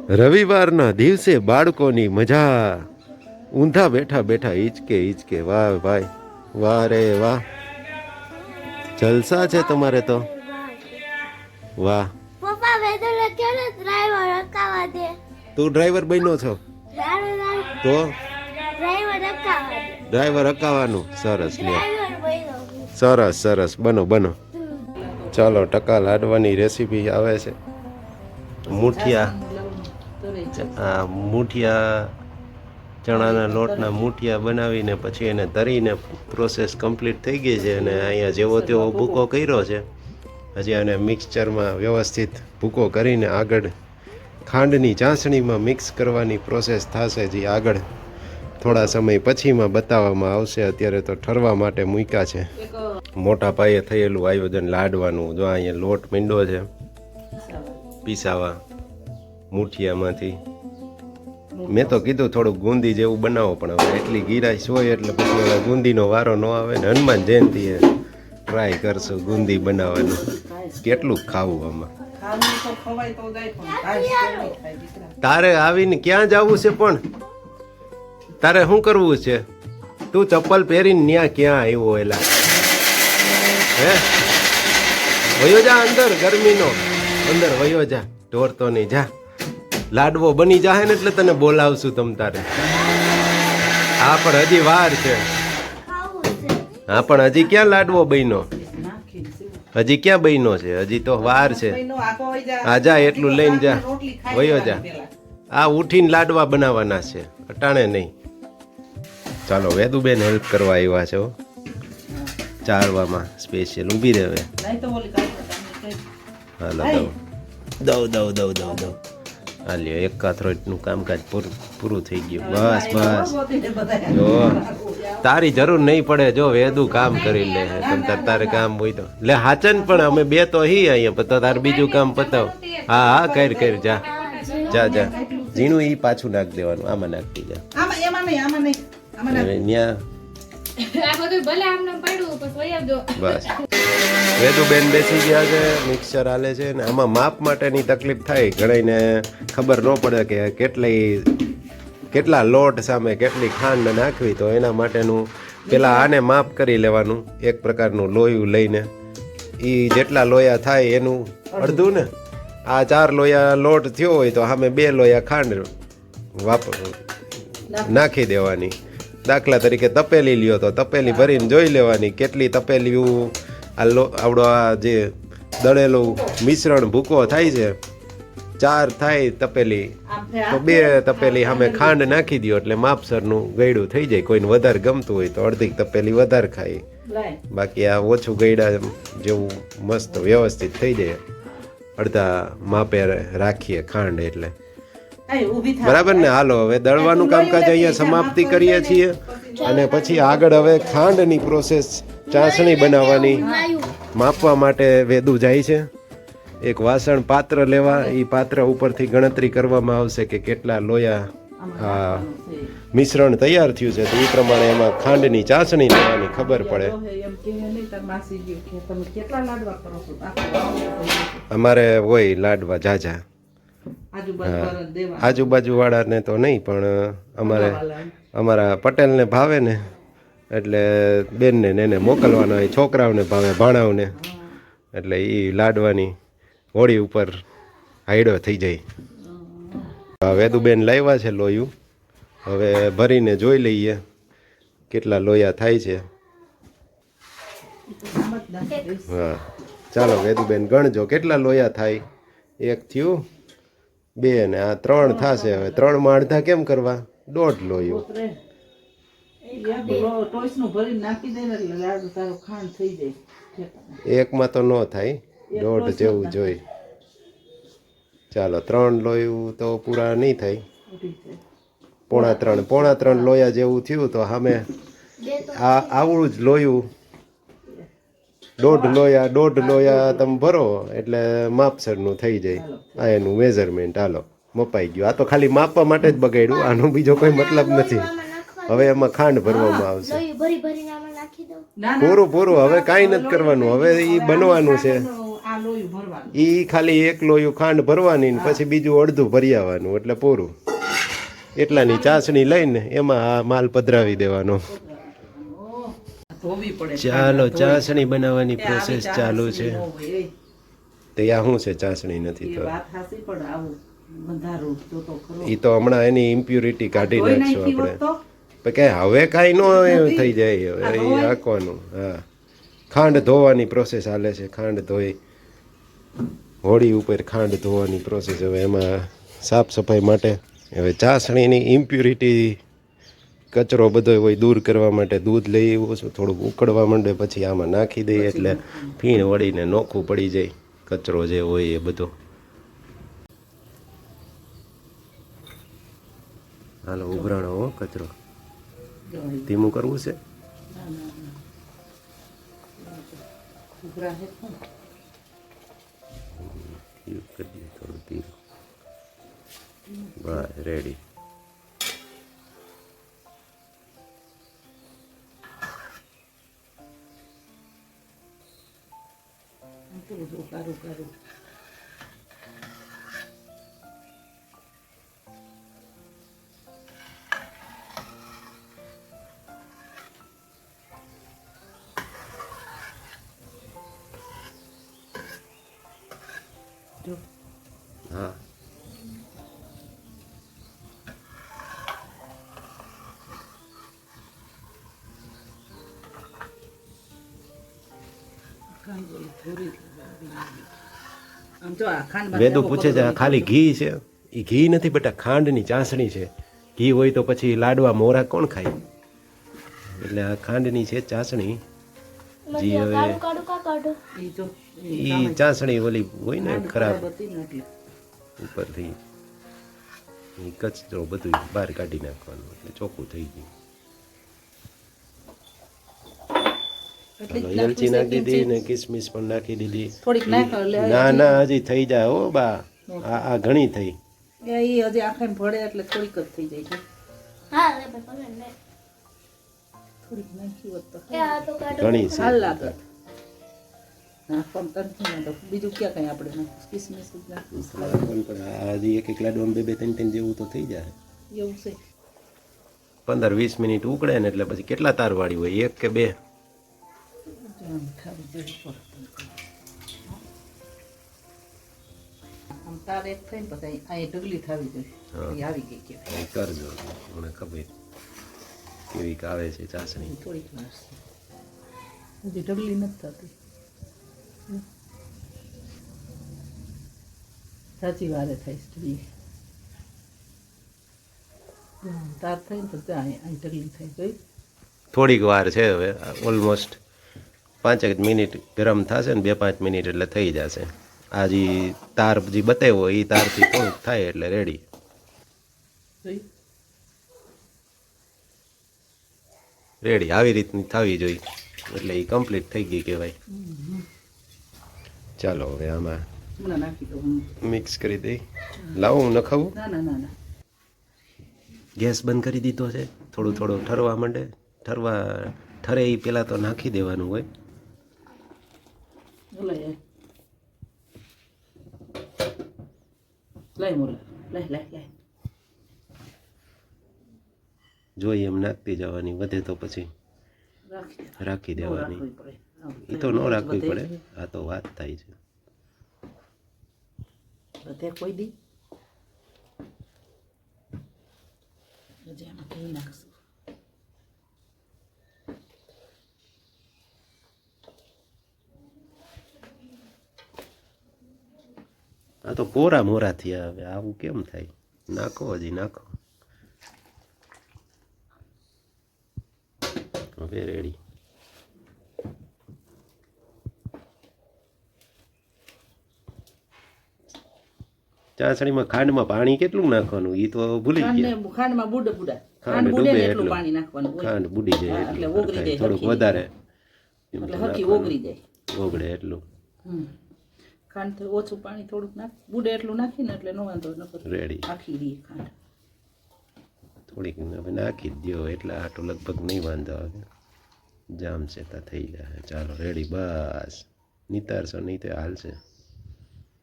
રવિવારના દિવસે બાળકોની મજા. ઊંધા બેઠા બેઠા હિચકે હિચકે. વાહ ભાઈ, વાહ રે વાહ, જલસા છે તમારે તો. વાહ. પપ્પા વેદુને કેને ડ્રાઈવર અટકાવવા દે. તું ડ્રાઈવર બન્યો છો તો ડ્રાઈવર અટકાવવા દે. ડ્રાઈવર અકાવાનું. સરસ લ્યો, ડ્રાઈવર બન્યો. સરસ સરસ, બનો બનો. ચાલો, ટકા લાડવાની રેસીપી આવે છે. મુઠિયા ચણાના લોટના મુઠિયા બનાવીને પછી એને તરીને પ્રોસેસ કમ્પ્લીટ થઈ ગઈ છે. અને અહીંયા જેવો તેવો ભૂકો કર્યો છે. હજી આને મિક્સચરમાં વ્યવસ્થિત ભૂકો કરીને આગળ ખાંડની ચાસણીમાં મિક્સ કરવાની પ્રોસેસ થશે. જે આગળ થોડા સમય પછીમાં બતાવવામાં આવશે. અત્યારે તો ઠરવા માટે મૂક્યા છે. મોટા પાયે થયેલું આયોજન લાડવાનું. જો અહીંયા લોટ મીંડો છે પીસાવા મુઠિયામાંથી. મેં તો કીધું થોડુંક ગુંદી જેવું બનાવો, પણ હવે એટલી ગિરાઈશ હોય એટલે પછી હવે ગુંદીનો વારો ન આવે ને. હનુમાન જયંતીએ ટ્રાય કરશું ગુંદી બનાવવાનું. કેટલું ખાવું આમાં? તારે આવીને ક્યાં જવું છે? પણ તારે શું કરવું છે? તું ચપ્પલ પહેરીને ન્યા ક્યાં આવ્યો? એલા હે, વયો જા અંદર, ગરમીનો અંદર વયો જા. ઢોરતો નહીં, જા. લાડવો બની જાહે ને એટલે તને બોલાવશું તમ તારે. હા પણ હજી વાર છે. હા પણ હજી ક્યાં લાડવો બન્યો? હજી ક્યાં બન્યો છે? હજી તો વાર છે. હા જા, એટલું લઈને જા, વયો જા. આ ઉઠીને લાડવા બનાવવાના છે, અટાણે નહીં. ચાલો, વેદુબેન હેલ્પ કરવા આવ્યા છો ચારવામાં સ્પેશિયલ. ઊભી રહે. હાલો, દઉં. હાલ્યો, એક કાથરોટનું કામકાજ પૂરું થઈ ગયું. બસ બસ, જો તારી જરૂર નહીં પડે. જો વેદુ કામ કરી લે. તારે કામ હોય તો લે હાચન. પણ અમે બે તો હી અહીંયા, પણ તારે બીજું કામ પતાવ. હા હા, કર જા જા જા. ઝીણું ઈ પાછું નાખ દેવાનું. આમાં નાખતી જા. બસ, વેદુબેન બેસી ગયા છે, મિક્સર હાલે છે. ને આમાં માપ માટેની તકલીફ થાય. ઘણાને ખબર ન પડે કે કેટલા લોટ સામે કેટલી ખાંડ નાખવી. તો એના માટેનું પેલા આને માપ કરી લેવાનું. એક પ્રકારનું લોયું લઈને, એ જેટલા લોયા થાય એનું અડધું ને. આ 4 લોયા લોટ થયો હોય તો સામે 2 લોયા ખાંડ નાખી દેવાની. દાખલા તરીકે તપેલી લ્યો તો તપેલી ભરીને જોઈ લેવાની કેટલી તપેલીયું આવડો આ જે દળેલું મિશ્રણ ભૂકો થાય છે. 4 થાય તપેલી તો 2 તપેલી સામે ખાંડ નાખી દો એટલે માપસરનું ગયડું થઈ જાય. કોઈને વધારે ગમતું હોય તો અડધી તપેલી વધારે ખાય, બાકી આ ઓછું ગયડા જેવું મસ્ત વ્યવસ્થિત થઈ જાય. અડધા માપે રાખીએ ખાંડ એટલે બરાબર ને. હાલો, હવે દળવાનું કામકાજ અહીંયા સમાપ્તિ કરીએ છીએ. અને પછી આગળ હવે ખાંડની પ્રોસેસ, ચાસણી બનાવવાની. માપવા માટે વેદુ જાય છે એક વાસણ પાત્ર લેવા. એ પાત્ર ઉપરથી ગણતરી કરવામાં આવશે કે કેટલા લોયા મિશ્રણ તૈયાર થયું છે. તો એ પ્રમાણે એમાં ખાંડની ચાસણી લેવાની ખબર પડે. અમારે હોય લાડવા જાજા. આજુબાજુ વાળાને તો નહીં, પણ અમારા પટેલને ભાવે ને એટલે બેનને ને એને મોકલવાના હોય. છોકરાઓને ભાવે, ભાણાઓને. એટલે એ લાડવાની હોળી ઉપર હાઈડો થઈ જાય. વેદુબેન લાવ્યા છે લોયું. હવે ભરીને જોઈ લઈએ કેટલા લોયા થાય છે. હા ચાલો વેદુબેન ગણજો કેટલા લોયા થાય. 1 થયું, 2 ને આ 3 થશે. હવે 3 માં અડધા કેમ કરવા? 1.5 લોયું. એકમાં તો ન થાય, 1.5 જેવું જોઈ. ચાલો 3 લોયું તો પૂરા નહીં થાય. 3.5 લોયા જેવું થયું. તો સામે આવડું જ લોયું 1.5 લોયા તમે ભરો એટલે માપસરનું થઈ જાય. આ એનું મેઝરમેન્ટ. હાલો, મપાઈ ગયું. આ તો ખાલી માપવા માટે જ બગાડ્યું, આનો બીજો કોઈ મતલબ નથી. હવે એમાં ખાંડ ભરવામાં આવશે. પૂરું હવે કાંઈ નથી કરવાનું. હવે એ બનવાનું છે. આ લોયું ભરવાનું. ઈ ખાલી એક લોયું ખાંડ ભરવાની ને પછી બીજું અડધું ભરી આવવાનું એટલે પૂરું. એટલાની ચાસણી લઈને એમાં આ માલ પધરાવી દેવાનો. ઓહ, ધોવી પડે. ચાલો ધોવી. ચાસણી બનાવવાની એ આવી પ્રોસેસ ચા ચાલુ હસી છે. ન હોય, તો આ શું છે ચાસણી નથી એ તો વાત હાસી પણ આવું બંધારું જો તો ખરો. ઈ તો હમણાં એની ઇમ્પ્યુરિટી કાઢી ધોઈ નાખશું નાખી હોત આપણે. તો પણ કે હવે કાંઈ નો એવું થઈ જાય આ હવે ધોવાય? હાંકવાનું. હા, ખાંડ ધોવાની પ્રોસેસ હાલે છે. ખાંડ ધોઈ હોળી ઉપર ખાંડ ધોવાની પ્રોસેસ. હવે એમાં સાફ સફાઈ માટે હવે ચાસણીની ઇમ્પ્યુરિટી કચરો બધો હોય દૂર કરવા માટે દૂધ લઈ આવ્યો છું. થોડુંક ઉકળવા માંડે પછી આમાં નાખી દઈએ એટલે ફીણ વળીને નોખું પડી જાય કચરો જે હોય એ બધો. હાલો ઉભરાણો હો કચરો. ધોઈ. ધીમું કરવું છે. ના, ના, ના. ઉભરા છે પણ. ધીરું કરી દઈએ થોડું ધીરું. બસ રેડી. આમ તો બધું કારું કારું. જો હા ખાંડ ઓલી થોડી આમ જો આ ખાંડ વેદુ પૂછે છે આ ખાલી ઘી છે? એ ઘી નથી બેટા, ખાંડની ચાસણી છે. ઘી હોય તો પછી લાડવા મોરા કોણ ખાય? એટલે આ ખાંડની છે ચાસણી. જી હવે કાઢું કાઢું કા કાઢું ઈ જો ઈ ચાસણી ઓલી હોય ને ખરાબ હતી ને એટલે ઉપરથી ઈ કચરો બધું બહાર કાઢી નાખવાનું એટલે ચોખ્ખું થઈ ગયું. એટલે હાલો, એલચી નાખી દીધી ને કિસમિસ પણ નાખી દીધી. થોડીક નાખ એટલે ના ના હજી થઈ જાય હો બા. આ ઘણી થઈ. એ ઈ હજી આખાને ભળે એટલે થોડીક જ થઈ જાય છે. હા લે ભાઈ પકડ લે થોડીક નાખી હોત તો એ આ તો કાઢો ઘણી છે. હાલ લાગે હા પણ તનથી ના તો બીજું ક્યાં કઈ આપણે નાખીશું કિસમિસ જ નાખીશું પણ આ હજી એક એક લાડવામાં બે બે ત્રણ ત્રણ જેવું તો થઈ જાય. એવું છે 15-20 મિનિટ ઉકળે ને એટલે પછી કેટલા તાર વાળી હોય? એક કે બે? આમ ખાવી જવી પડે આમ તાર એક થઈને પછી અહીં ઢગલી થવી જોઈએ એ આવી ગઈ કહેવાય એ કરજો મને ખબર કેવી આવે છે ચાસણી. થોડીક વાર છે હજી ઢગલી નથી થતી સાચી વારે થાય ઢગલી તાર થઈને તો ત્યાં અહીં ઢગલી થાય જોઈ થોડીક વાર છે હવે ઓલમોસ્ટ 5 મિનિટ ગરમ થશે ને 2-5 મિનિટ એટલે થઈ જશે. આ જે તાર જે બતાવ્યો એ તારથી થોડુંક થાય એટલે રેડી. જોઈ રેડી આવી રીતની થવી જોઈએ એટલે એ કમ્પ્લીટ થઈ ગઈ કહેવાય. ચાલો હવે આમાં હમણાં નાખી દઉં મિક્સ કરી દઈ. લાવો હું નખાવું. ના ના ના ના ગેસ બંધ કરી દીધો છે. થોડું થોડું ઠરવા માંડે. ઠરે એ પહેલાં તો નાખી દેવાનું હોય. લઈ લઈ મોલા લઈ લઈ લઈ જોઈએ એમ નાખતી જવાની, વધે તો પછી રાખી દેવાની. એ તો ન રાખવી પડે, આ તો વાત થાય છે. બધે કોઈ દી હજી આમાં ઘી નાખશું આ તો કોરા મોરા થયા. હવે આવું કેમ થાય? નાખો હજી નાખો. હવે રેડી. ચાસણીમાં ખાંડમાં પાણી કેટલું નાખવાનું એ તો ભૂલી ગયા. ખાંડમાં બુડે બુડા ખાંડ બુડે ડૂબે ને એટલું એટલું પાણી નાખવાનું હોય. ખાંડ બુડી જાય હા, એટલે એટલું ઓગળી જાય થોડુંક હરખી વધારે એમ એટલે તો હરખી નાખવાનું. ઓગળી જાય ઓગળે એટલું ખાંડ તો ઓછું પાણી થોડુંક નાખ બુડે એટલું નાખીને એટલે નો વાંધો નકર રેડી. આખી રહી ખાંડ થોડીક હવે નાખી જ દો એટલે આટલું લગભગ નહીં વાંધો આવે. જામ છે તા થઈ જાય. ચાલો રેડી. બસ નિતારશો નહીં તો હાલશે.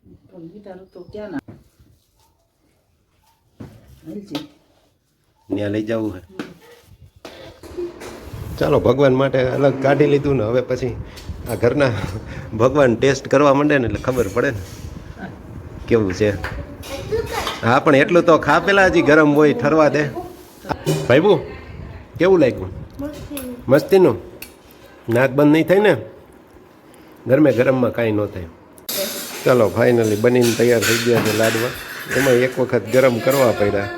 પણ ગીટાર તો ક્યાં ના હાલજી. ત્યાં લઈ જવું છે. ચાલો ભગવાન માટે અલગ કાઢી લીધું ને હવે પછી આ ઘરના ભગવાન ટેસ્ટ કરવા માંડે ને એટલે ખબર પડે ને કેવું છે. હા પણ એટલું તો ખા પેલા હજી ગરમ હોય ઠરવા દે. ભાઈબુ કેવું લાગ્યું? મસ્તીનું નાક બંધ નહીં થાય ને ગરમમાં કાંઈ ન થાય. ચાલો ફાઇનલી બનીને તૈયાર થઈ ગયા છે લાડવા. એમાં એક વખત ગરમ કરવા પડ્યા.